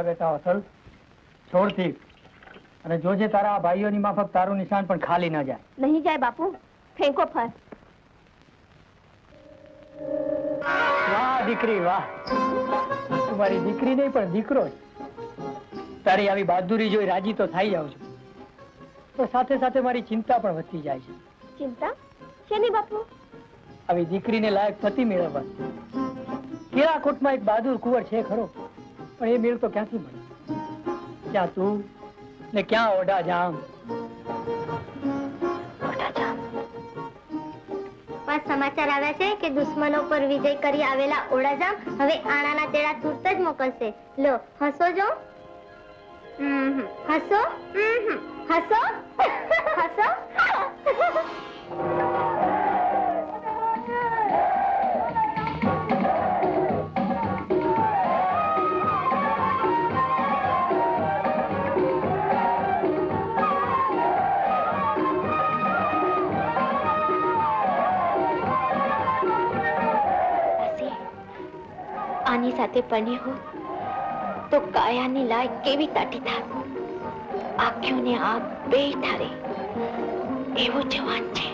બેટા અસલ છોડથી અને જોજે તારા ભાઈઓની માફક તારું નિશાન પણ ખાલી ના જાય. નહીં જાય બાપુ, ફેંકો ફર. વાહ દીકરી વાહ, તું મારી દીકરી નહીં પણ દીકરો છે. તારી આવી બહાદુરી જોઈ રાજી તો થઈ જાઉં છું, તો સાથે સાથે મારી ચિંતા પણ વધતી જાય છે. ચિંતા શેની બાપુ? આવી દીકરીને લાયક પતિ મેળવવા. કેળાકોટમાં એક બહાદુર કુંવર છે ખરો, પણ એ મેળ તો ક્યાંથી મળે? ક્યાં તું ને ક્યાં ઓઢા જામ. સમાચાર આવ્યા છે કે દુશ્મનો પર વિજય કરી આવેલા ઓડાજામ હવે આણાના તેડા તુરત જ મોકલશે. લો હસો જો. હસો હસો હસો. આની સાથે પરણી હો તો કાયાની લાય કેવી તાટી થાત. આંખોને આગ બે ઠારે એવો જવાન છે.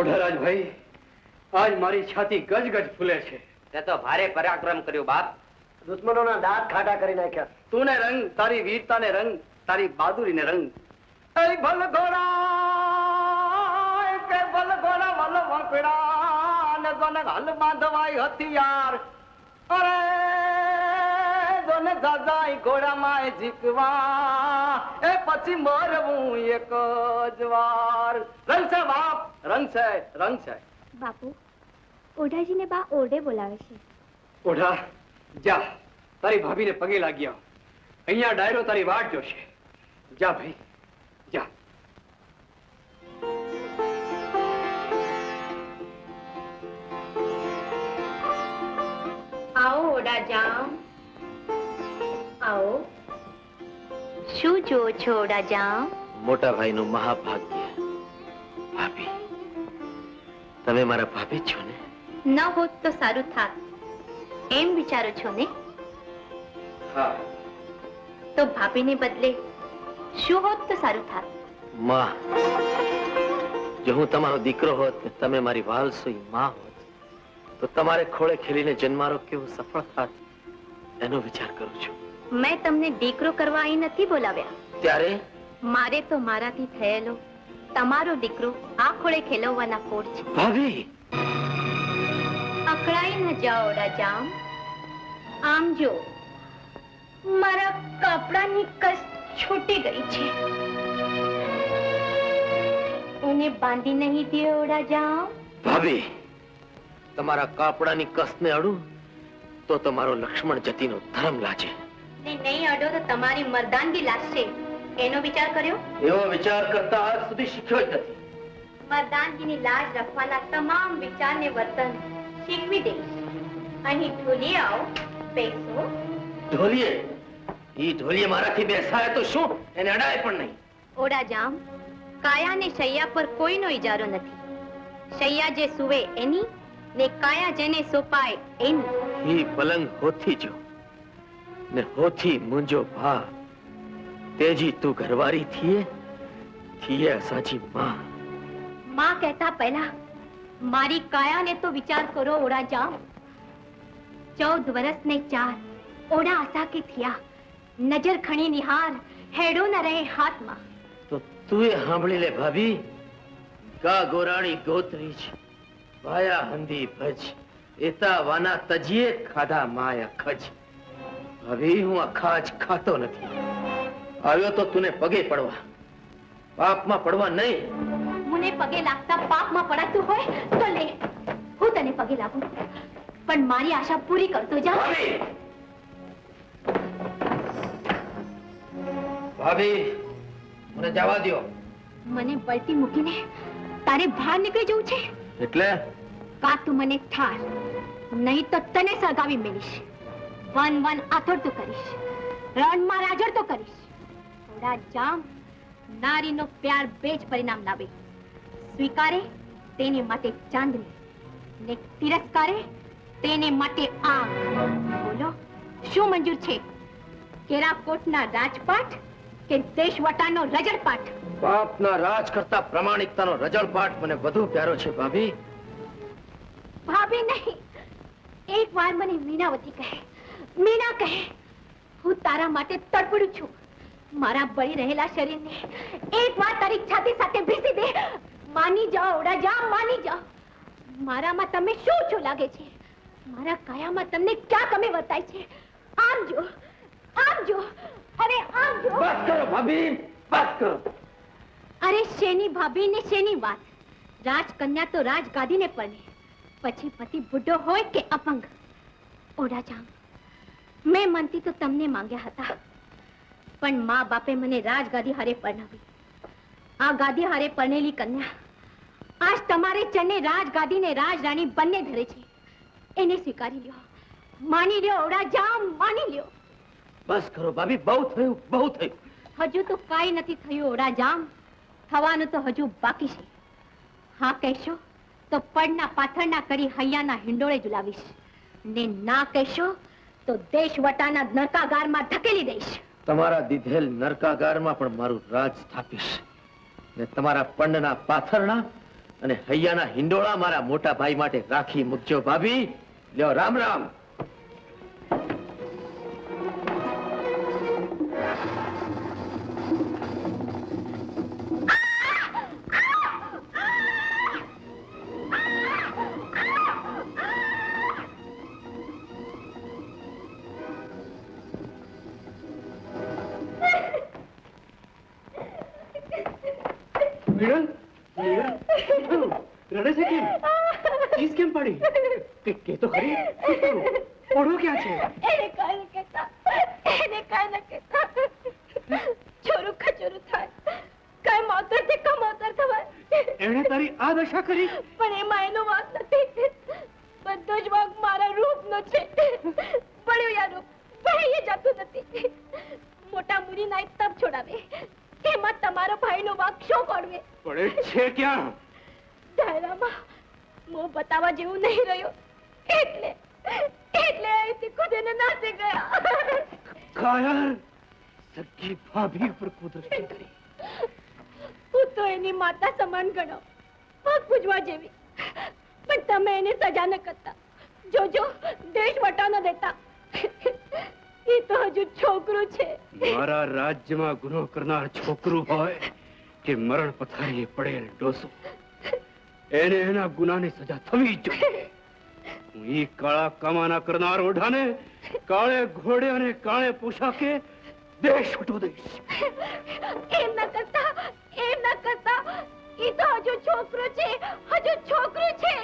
ઓઢારાજભાઈ, આજ મારી છાતી ગજ ગજ ફૂલે છે. તે તો ભારે પરાક્રમ કર્યો બાપ. દુશ્મનોના દાંત ખાટા કરી નાખ્યા. તું ને રંગ, તારી વીરતા ને રંગ, તારી બહાદુરી ને રંગ. ભલ ઘોડા કે ભલ ઘોડા વલ વંકડા હાલ બાંધવાય હથિયાર. અરે જોને જાજાય ઘોડામાં જીકવા એ પછી મરવું એક જ વાર. રંગ છે બાપ, રંગ છે, રંગ છે. બાપુ, ઓઢાજીને બા ઓરડે બોલાવે છે. ઓઢા જા, તારી ભાભીને પગે લાગ્યા. અહીંયા ડાયરો તારી વાટ જોશે. જા ભાઈ જા. આવો ઓડાજામ, આવો. શું જો છો ઓડાજામ? મોટા ભાઈનું મહાભાગ્ય. ભાભી, તમે મારા ભાભી જ છો ને? ન હોત તો સારું થાત એમ વિચારો છો ને? હા. તો ભાભીને બદલે શું હોત તો સારું થાત? માં, જો હું તમારો દીકરો હોત ને તમે મારી વાલસોઈ માં હોત તો તમારે ખોળે ખેલીને જન્મારો કેવો સફળ થાત એનો વિચાર કરું છું. મેં તમને દીકરો કરવા અહીં નથી બોલાવ્યા. ત્યારે મારે તો મારાથી થયેલો તમારો દીકરો આ ખોળે ખેલવવાના કોડ છે. ભાભી, અકળાઈ ન જાઓ ઓડાજામ. આમ જો, મારા કપડાની કસ છૂટી ગઈ છે. એને બાંધી નહીં દે ઓડાજામ. ભાભી, તમારા કાપડાની કસને અડું તો તમારો લક્ષ્મણ જતીનો ધર્મ લાજે. ને નહીં અડો તો તમારી મર્દાનગી લાગશે. એનો વિચાર કર્યો? એવો વિચાર કરતા આજ સુધી શીખ્યો જ નથી. મર્દાનગીની લાજ રાખવાના તમામ વિચાર ને વર્તન શીખવી દઈશ. અહીં ઢોલીએ આવો, બેસો. ઢોલીએ? ઈ ઢોલીએ મારાથી બેસાય તો શું, એને અડાય પણ નહીં. ઓડાજામ, કાયા ને શૈયા પર કોઈનો ઈજારો નથી. શૈયા જે સુવે એની ને કાયા જેને સોપાય એની. ઈ પલંગ હોથી જો ને હોથી મુંજો ભા. તેજી તું ઘરવારી થીએ અસાજી માં. માં કહેતા પહેલા મારી કાયાને તો વિચાર કરો ઓડાજામ. 14 વર્ષ ને 4 ઓડા આસા કે થયા. નજર ખણી નિહાર હેડો ન રહે હાથમાં. તો તું એ સાંભળી લે ભાભી. ગા ગોરાણી ગોત્રી છે, વાયા હંધી ભજ, એતા વાના તજીએ ખાધા માય અખજ. ભાભી, હું અખાજ ખાતો નથી. આવ્યો તો તુને પગે પડવા, પાપમાં પડવા નહીં. મને પગે લાગતા પાપમાં પડાતું હોય તો લે, હું તને પગે લાગુ. પણ મારી આશા પૂરી કરતો જા. ભાભી, મને જવા દ્યો. મને બળતી મૂકીને તારે બહાર નીકળી જવું છે? એટલે કા તું મને ઠાર, નહીં તો તને સળગાવી મેલીશ. વન આથોડ તો કરીશ, રણમાં રાજડ તો કરીશ. થોડા જામ, નારીનો પ્યાર બે જ પરિણામ લાવે. સ્વીકારે તેની માટે ચાંદની ને તિરસ્કારે તેને માટે આ બોલો શું મંજૂર છે? કેરાકોટના રાજપાઠ કે દેશવટાનો રજળપાઠ? બાપના રાજ કરતા પ્રમાણિકતાનો રજળપાઠ મને વધુ પ્યારો છે ભાભી. ભાભી નહીં, એક વાર મને મીનાવતી કહે, મીના કહે. હું તારા માટે તડપડું છું. મારા બળી રહેલા શરીરને એક વાર તારી છાતી સાથે ભીસી દે. માની જાઓ ઓડાજામ, માની જાઓ. મારામાં તમે શું છો લાગે છે? મારા કાયામાં તમને ક્યાં કમી વર્તાય છે? આમ જો, આમ જો, અરે આમ જો. બસ કરો ભાભી, બસ કરો. અરે શેની ભાભી ને શેની વાત? રાજકન્યા તો રાજગાદીને પરણે, પછી પતિ બુઢો હોય કે અપંગ. ઓડાજામ, મેં મનથી તો તમને માંગ્યા હતા, પણ મા બાપે મને રાજગાદી હારે પરણાવી. આ ગાદી હારે પરણેલી કન્યા આજ તમારે ચરણે રાજગાદી ને રાજરાણી બંને ધરે છે. એને સ્વીકારી લ્યો, માની લ્યો ઓડાજામ, માની લ્યો. બસ કરો ભાભી, બહુ થયું, બહુ થયું. હજુ તો કાંઈ નથી થયું ઓડાજામ. થવાનું તો હજુ બાકી છે. હા કહેશો તો પડના પાથરના કરી હૈયાના હિંડોળે ઝુલાવીશ, ને ના કહેશો તો દેશવટાના નરકાગારમાં ધકેલી દઈશ. તમારા દીધેલ નરકાગારમાં પણ મારું રાજ સ્થાપીશ, ને તમારા પંડના પાથરણા અને હૈયાના હિંડોળા મારા મોટા ભાઈ માટે રાખી મૂકજો ભાભી. લ્યો રામ રામ. રડે છે કેમ? ચીજ કેમ પડી? કે તો ખરી. ઓઢો ક્યાં છે? એને કાંઈ ન કહેતા, એને કાંઈ ન કહેતા. ચોરું ખચોરું થાય, કાંઈ માવતર થી કમાવતર થવાય. એણે તારી આ દશા કરી? પણ એમાં એનો વાંક નથી. બધો જ વાંક મારા રૂપનો છે. પડ્યું યા રૂપ વહી જતું નથી. મોટા મુનિના તપ છોડાવે, એમાં તમારો ભાઈનો વાંક શું પડવે? પડે છે ક્યાં? ડાયરામાં મોં બતાવવા જેવું નહીં રહ્યું, એટલે અહીંથી ખુદને નાસી ગયા. કાયર સગી ભાભી ઉપર કુદરતી કરી. હું તો એની માતા સમાન ગણો, પગ પૂજવા જેવી. પણ તમે એને સજા ન કરતા. જોજો દેશ વટા ન દેતા. એ તો હજુ છોકરું છે. મારા રાજ્યમાં ગુનો કરનાર છોકરું હોય કે મરણ પથારીએ પડેલ ડોસો, એને એના ગુનાની સજા થવી જ જોઈએ. હું ઈ કાળા કમાના કરનાર ઓઢાને કાળે ઘોડે અને કાળે પોશાકે દેશ વટો દઈશ. એમ ન કરતા, એમ ન કરતા. એ તો હજુ છોકરો છે, હજુ છોકરો છે.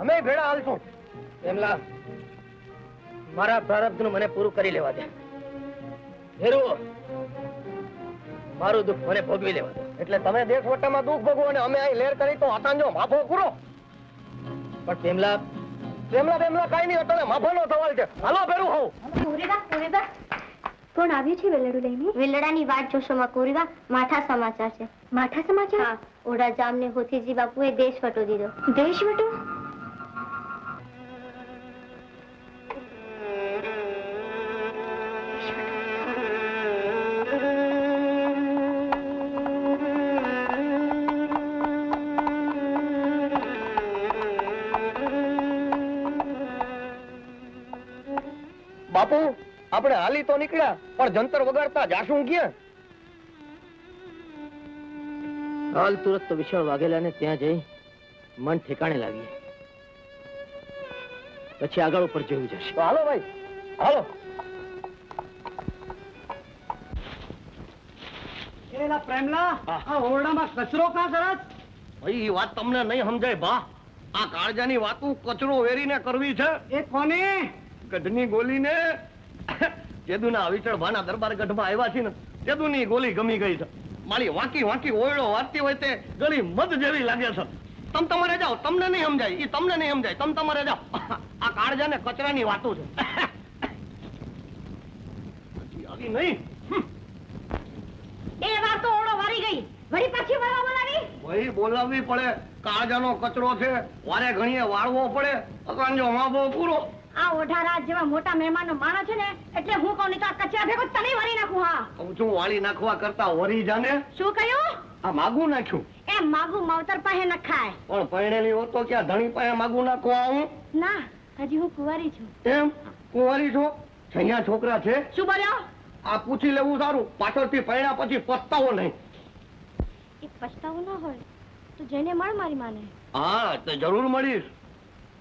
અમે ભેળા હાલશું. એમલા મારા પ્રારબ્ધનું મને પૂરું કરી લેવા દે. હેરો મારું દુઃખ મને ભોગવી લેવા દે. એટલે તમે દેશ વટામાં દુઃખ ભોગવો અને અમે અહીં લેર કરી તો અટાંજો માફો પૂરો. પણ પેમલા પેમલા કાઈ નહીં, અટાણે માફાનો સવાલ છે. હાલો ભેરું હોઉં. કોરેબા કોણ આવ્યું છે વેલડું લઈને? વેલડાની વાત જોશો માં કોરીબા, માઠા સમાચાર છે. માઠા સમાચાર? હા, ઓડાજામને હોથીજી બાપુએ દેશ વટો દીધો. દેશ વટો? બાપુ આપણે હાલી તો નીકળ્યા, પણ જંતર વગાડતા જાશું ક્યાં? હાલ તુરત તો વિશાળ વાઘેલા ને ત્યાં જઈ મન ઠેકાણે લાવીએ, પછી આગળ ઉપર જોયું જશે. તો હાલો ભાઈ, હાલો. એલા પ્રેમલા, આ ઓરડામાં કચરો કાં કરસ? ભાઈ એ વાત તમને નહીં સમજાય બા. આ કાળજાની વાતું કચરો વેરીને કરવી છે. એ કોને? ગઢની ગોલીને જેદુના અવિચળ ભાના દરબાર ગઢમાં આવ્યા છે ને, જેદુની ગોલી ગમી ગઈ છે. મારી વાંકી વાંકી ઓયડો વાતતી હોય તે ગળી મધ જેવી લાગે છે. તમ તમારે જાઓ, તમને નહીં સમજાય. ઈ તમને નહીં સમજાય, તમ તમારે જાઓ. આ કાળજાને કચરાની વાતો છે. કરતી નહીં. એ વાર તો ઓળો વારી ગઈ, વળી પાછી વરવા બોલાવી. ભાઈ બોલાવવી પડે, કાળજાનો કચરો છે, વારે ઘણીએ વાળવો પડે, અકાંજો માવો પૂરો. આ ઓઢારાજ જેવા મોટા મહેમાનનો માણસ છે ને, એટલે હું કહું નહીં તો આ કચરા ભેગો તને વારી નાખું. હા કહું છું વાળી નાખવા કરતા વરી જાને. શું કહ્યું? આ માગું નાખ્યું. એ માગું માવતર પાસે ન ખાય. પણ પરણેલી હો તો ક્યાં ધણી પાસે માગું નાખવા આવું? ના, હજી હું કુંવારી છું. એમ કુંવારી છો? છૈયા છોકરા છે? શું બોલ્યો? આ પૂછી લેવું સારું, પાછળથી પરણ્યા પછી પસ્તાવો નહીં. એ પછતાવું ન હોય તો જઈને મળ મારી માને. હા તો જરૂર મળીશ.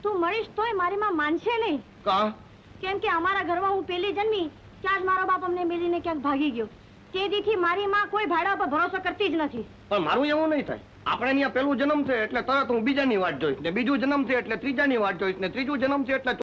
તું મળીશ તોય મારી માં માનશે નહીં. કા? કેમ કે અમારા ઘરમાં હું પેલી જન્મી ત્યાં જ મારો બાપ અમને મેલીને ક્યાંક ભાગી ગયો. તે દીથી મારી માં કોઈ ભાડા પર ભરોસો કરતી જ નથી. પણ મારું એવું નહીં થાય. આપણે અહીંયા પેલું જન્મ છે એટલે તરત હું બીજાની વાટ જોઈશ, ને બીજું જન્મ છે એટલે ત્રીજાની વાટ જોઈશ, ને ત્રીજું જન્મ છે એટલે